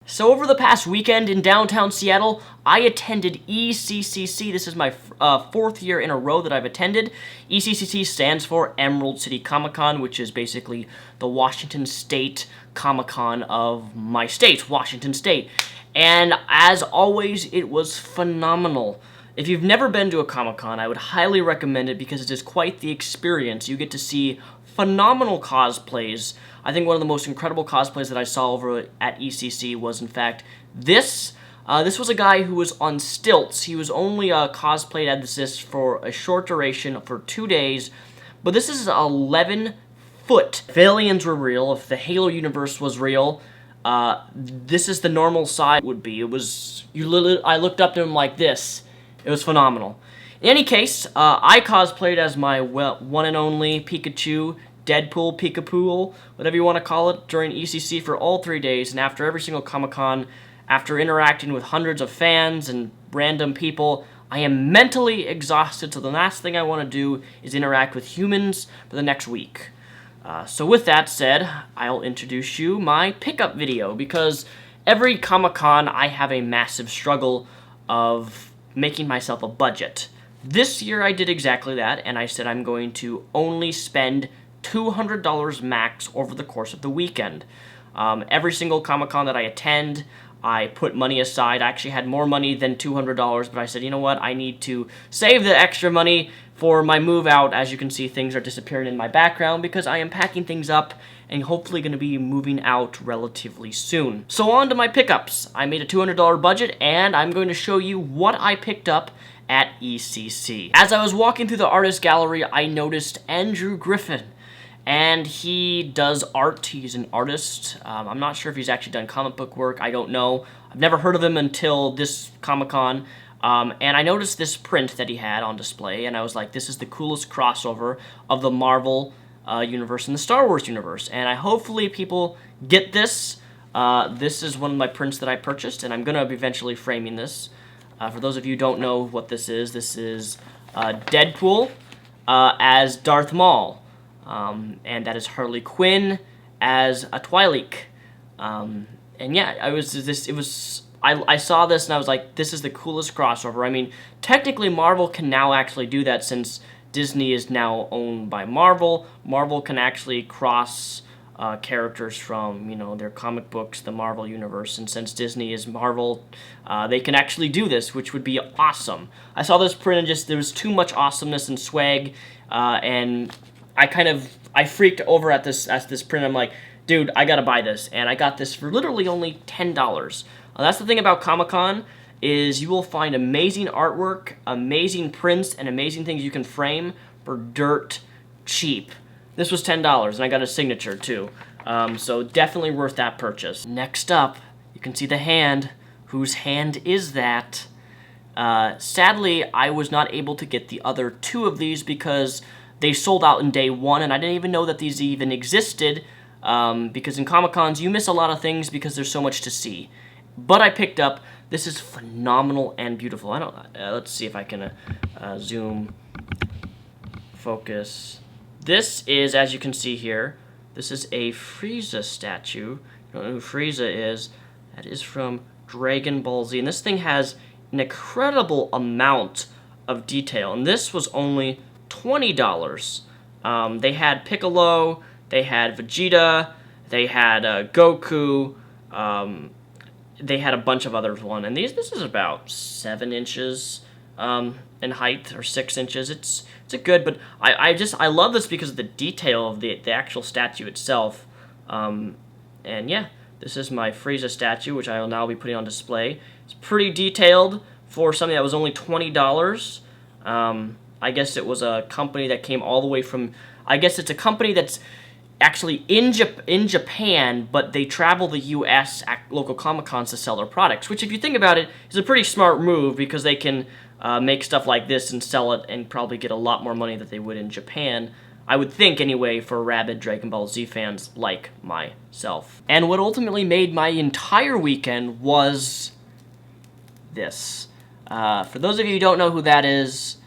So over the past weekend in downtown Seattle, I attended ECCC. This is my fourth year in a row that I've attended. ECCC stands for Emerald City Comicon, which is basically the Washington State Comic-Con of my state, Washington State. And as always, it was phenomenal. If you've never been to a Comic-Con, I would highly recommend it because it is quite the experience. You get to see phenomenal cosplays. I think one of the most incredible cosplays that I saw over at ECC was, in fact, this. This was a guy who was on stilts. He was only cosplayed as this for a short duration, for 2 days. But this is 11 foot. If aliens were real, if the Halo universe was real, this is the normal size would be. It was, I looked up to him like this. It was phenomenal. In any case, I cosplayed as my one and only Pikachu, Deadpool, Pikapool, whatever you want to call it, during ECC for all 3 days, and after every single Comic-Con, after interacting with hundreds of fans and random people, I am mentally exhausted, so the last thing I want to do is interact with humans for the next week. So with that said, I'll introduce you my pickup video, because every Comic-Con I have a massive struggle of making myself a budget. This year I did exactly that, and I said I'm going to only spend $200 max over the course of the weekend. Every single Comic-Con that I attend, I put money aside. I actually had more money than $200, but I said, you know what, I need to save the extra money for my move out. As you can see, things are disappearing in my background because I am packing things up and hopefully going to be moving out relatively soon. So on to my pickups. I made a $200 budget, and I'm going to show you what I picked up at ECC. As I was walking through the artist gallery, I noticed Andrew Griffin, and he does art. He's an artist. I'm not sure if he's actually done comic book work. I don't know. I've never heard of him until this Comic-Con, and I noticed this print that he had on display, and I was like, this is the coolest crossover of the Marvel universe and the Star Wars universe, and hopefully people get this. This is one of my prints that I purchased, and I'm going to be eventually framing this. For those of you who don't know what this is Deadpool as Darth Maul, and that is Harley Quinn as a Twi'lek. And yeah, I saw this and I was like, this is the coolest crossover. I mean, technically Marvel can now actually do that since Disney is now owned by Marvel. Marvel can actually cross characters from, their comic books, the Marvel universe, and since Disney is Marvel, they can actually do this, which would be awesome. I saw this print and just, there was too much awesomeness and swag, and I freaked over at this print. I'm like, dude, I gotta buy this, and I got this for literally only $10. That's the thing about Comic-Con, is you will find amazing artwork, amazing prints, and amazing things you can frame for dirt cheap. This was $10, and I got a signature, too. So definitely worth that purchase. Next up, you can see the hand. Whose hand is that? Sadly, I was not able to get the other 2 of these because they sold out in day 1, and I didn't even know that these even existed, because in Comic-Cons, you miss a lot of things because there's so much to see. But I picked up, this is phenomenal and beautiful. Let's see if I can zoom, focus. This is, as you can see here, this is a Frieza statue. You don't know who Frieza is. That is from Dragon Ball Z. And this thing has an incredible amount of detail. And this was only $20. They had Piccolo, they had Vegeta, they had Goku, they had a bunch of others. And this is about 7 inches in height, or 6 inches. It's a good, but I love this because of the detail of the actual statue itself. And yeah, this is my Frieza statue, which I will now be putting on display. It's pretty detailed for something that was only $20. I guess it was a company that came all the way from, I guess it's a company that's actually in Japan, but they travel the U.S. at local Comic-Cons to sell their products, which if you think about it, is a pretty smart move because they can make stuff like this and sell it and probably get a lot more money than they would in Japan. I would think, anyway, for rabid Dragon Ball Z fans like myself. And what ultimately made my entire weekend was this. For those of you who don't know who that is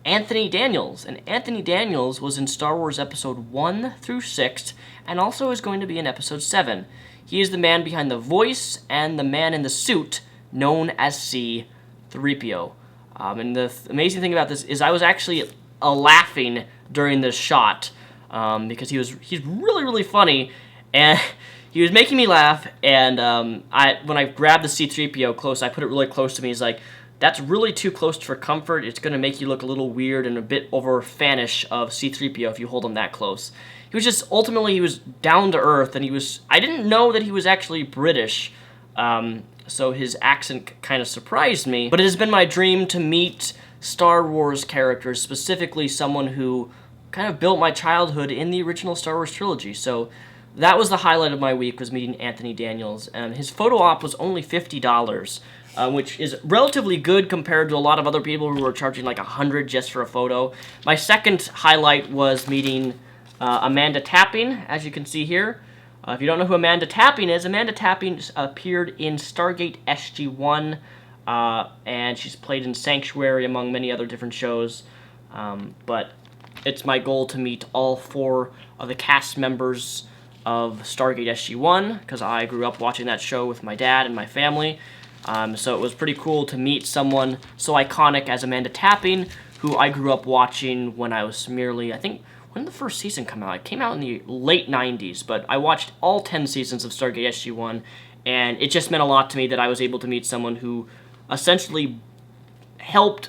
Anthony Daniels. And Anthony Daniels was in Star Wars Episode 1 through 6, and also is going to be in Episode 7. He is the man behind the voice and the man in the suit known as C-3PO. And the amazing thing about this is I was actually laughing during this shot because he's really, really funny, and he was making me laugh, and when I grabbed the C-3PO close, I put it really close to me. He's like, that's really too close for comfort. It's going to make you look a little weird and a bit over fanish of C-3PO if you hold him that close. He was just, ultimately, he was down to earth, and I didn't know that he was actually British, so his accent kind of surprised me. But it has been my dream to meet Star Wars characters, specifically someone who kind of built my childhood in the original Star Wars trilogy. So that was the highlight of my week, was meeting Anthony Daniels. And his photo op was only $50, which is relatively good compared to a lot of other people who are charging like $100 just for a photo. My second highlight was meeting Amanda Tapping, as you can see here. If you don't know who Amanda Tapping is, Amanda Tapping appeared in Stargate SG-1, and she's played in Sanctuary, among many other different shows. But it's my goal to meet all 4 of the cast members of Stargate SG-1, because I grew up watching that show with my dad and my family. So it was pretty cool to meet someone so iconic as Amanda Tapping, who I grew up watching when I was merely, I think, when did the first season come out? It came out in the late 90s, but I watched all 10 seasons of Stargate SG-1, and it just meant a lot to me that I was able to meet someone who essentially helped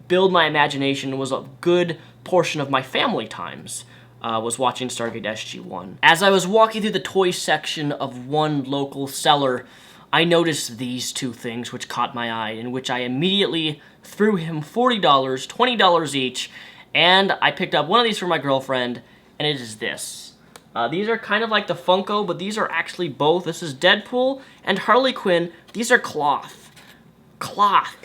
build my imagination and was a good portion of my family times. Was watching Stargate SG-1. As I was walking through the toy section of one local seller, I noticed these 2 things which caught my eye, in which I immediately threw him $40, $20 each, and I picked up one of these for my girlfriend, and it is this. These are kind of like the Funko, but these are actually both. This is Deadpool and Harley Quinn. These are cloth.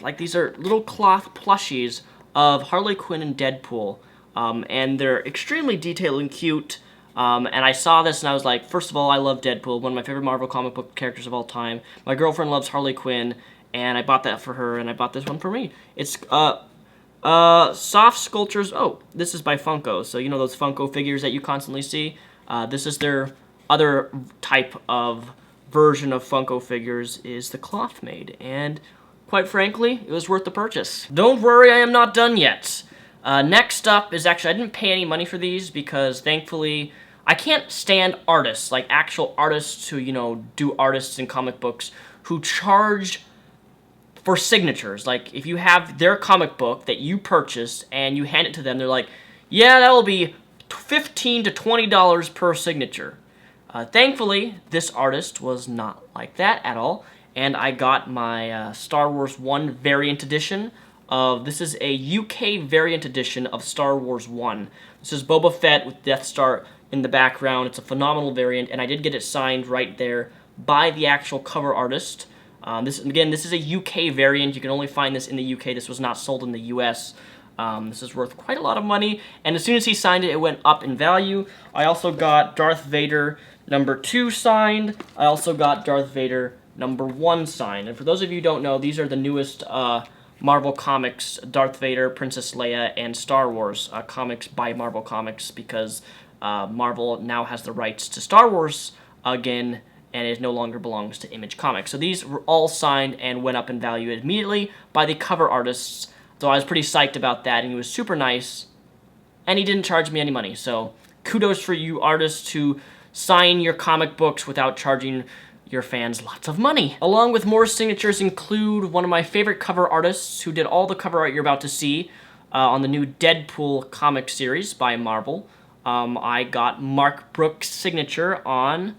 Like these are little cloth plushies of Harley Quinn and Deadpool. And they're extremely detailed and cute, and I saw this and I was like, first of all, I love Deadpool, one of my favorite Marvel comic book characters of all time. My girlfriend loves Harley Quinn, and I bought that for her, and I bought this one for me. It's, soft sculptures. Oh, this is by Funko, so you know those Funko figures that you constantly see? This is their other type of version of Funko figures, is the cloth made, and quite frankly, it was worth the purchase. Don't worry, I am not done yet. Next up is actually, I didn't pay any money for these because thankfully I can't stand artists, like actual artists who, you know, do artists in comic books who charge for signatures. Like if you have their comic book that you purchased and you hand it to them, they're like, yeah, that will be $15 to $20 per signature. Thankfully, this artist was not like that at all, and I got my Star Wars 1 variant edition. This is a UK variant edition of Star Wars 1. This is Boba Fett with Death Star in the background. It's a phenomenal variant, and I did get it signed right there by the actual cover artist. This is a UK variant. You can only find this in the UK. This was not sold in the US. This is worth quite a lot of money, and as soon as he signed it, it went up in value. I also got Darth Vader #2 signed. I also got Darth Vader #1 signed. And for those of you who don't know, these are the newest Marvel Comics, Darth Vader, Princess Leia, and Star Wars comics by Marvel Comics, because Marvel now has the rights to Star Wars again, and it no longer belongs to Image Comics. So these were all signed and went up in value immediately by the cover artists, so I was pretty psyched about that, and he was super nice, and he didn't charge me any money. So kudos for you artists who sign your comic books without charging your fans lots of money. Along with more signatures include one of my favorite cover artists who did all the cover art you're about to see on the new Deadpool comic series by Marvel. I got Mark Brooks' signature on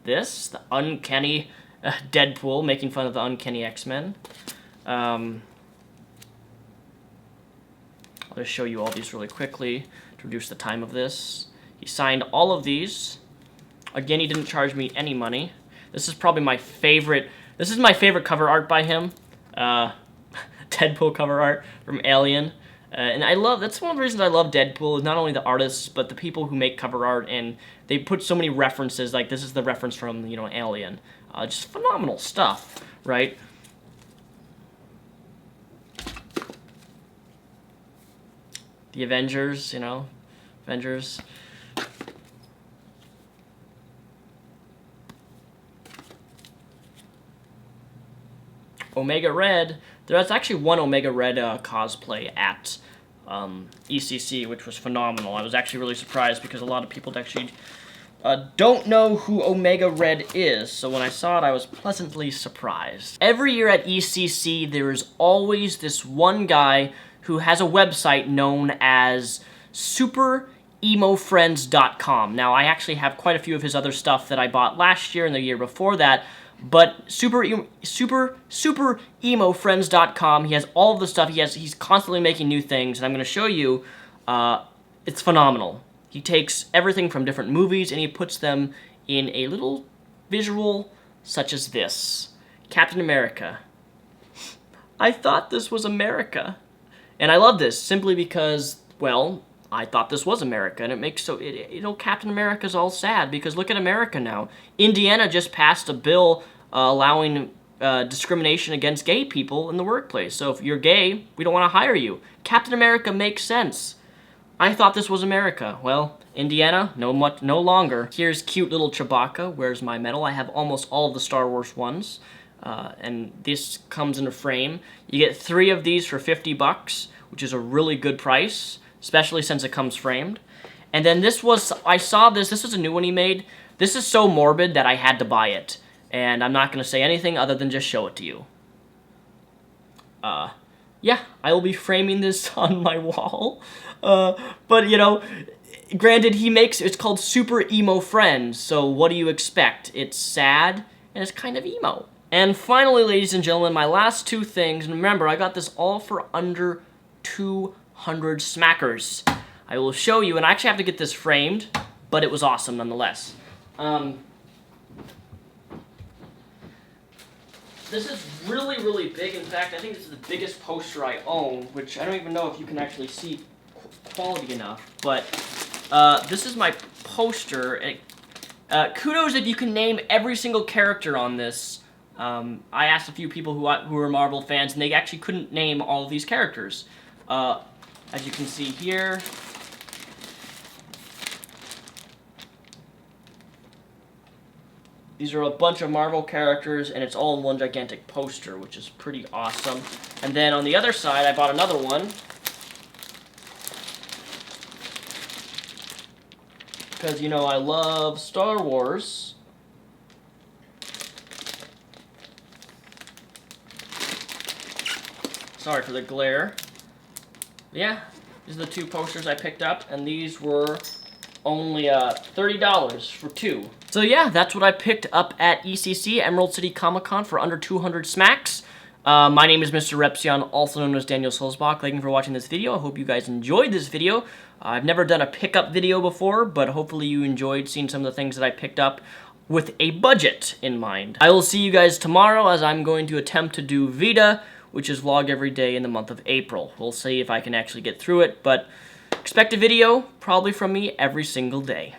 this, the Uncanny Deadpool, making fun of the Uncanny X-Men. I'll just show you all these really quickly to reduce the time of this. He signed all of these. Again, he didn't charge me any money. This is probably my favorite. This is my favorite cover art by him. Deadpool cover art from Alien. And that's one of the reasons I love Deadpool, is not only the artists, but the people who make cover art, and they put so many references, like this is the reference from, you know, Alien. Just phenomenal stuff, right? The Avengers, you know, Avengers. Omega Red. There's actually one Omega Red cosplay at ECC, which was phenomenal. I was actually really surprised because a lot of people actually don't know who Omega Red is, so when I saw it, I was pleasantly surprised. Every year at ECC, there is always this one guy who has a website known as SuperEmoFriends.com. Now, I actually have quite a few of his other stuff that I bought last year and the year before that, but SuperEmoFriends.com, he has all of the stuff. He's constantly making new things, and I'm going to show you. It's phenomenal. He takes everything from different movies and he puts them in a little visual such as this. Captain America. I thought this was America. And I love this simply because, well, I thought this was America, and it makes Captain America's all sad because look at America now. Indiana just passed a bill allowing discrimination against gay people in the workplace. So if you're gay, we don't want to hire you. Captain America makes sense. I thought this was America. Well, Indiana, no longer. Here's cute little Chewbacca. Where's my medal? I have almost all of the Star Wars ones. And this comes in a frame. You get 3 of these for $50, which is a really good price, especially since it comes framed. And then I saw this was a new one he made. This is so morbid that I had to buy it. And I'm not going to say anything other than just show it to you. Yeah, I will be framing this on my wall. But, you know, granted, it's called Super Emo Friends, so what do you expect? It's sad, and it's kind of emo. And finally, ladies and gentlemen, my last 2 things, and remember, I got this all for under 200 smackers. I will show you, and I actually have to get this framed, but it was awesome nonetheless. This is really, really big. In fact, I think this is the biggest poster I own, which I don't even know if you can actually see quality enough. But this is my poster. Kudos if you can name every single character on this. I asked a few people who are Marvel fans, and they actually couldn't name all of these characters. As you can see here, these are a bunch of Marvel characters, and it's all in one gigantic poster, which is pretty awesome. And then on the other side, I bought another one. Because, you know, I love Star Wars. Sorry for the glare. Yeah, these are the 2 posters I picked up, and these were only $30 for 2. So yeah, that's what I picked up at ECC, Emerald City Comicon, for under 200 smacks. My name is Mr. Repsion, also known as Daniel Sulzbach. Thank you for watching this video. I hope you guys enjoyed this video. I've never done a pickup video before, but hopefully you enjoyed seeing some of the things that I picked up with a budget in mind. I will see you guys tomorrow as I'm going to attempt to do Vita, which is vlog every day in the month of April. We'll see if I can actually get through it, but expect a video probably from me every single day.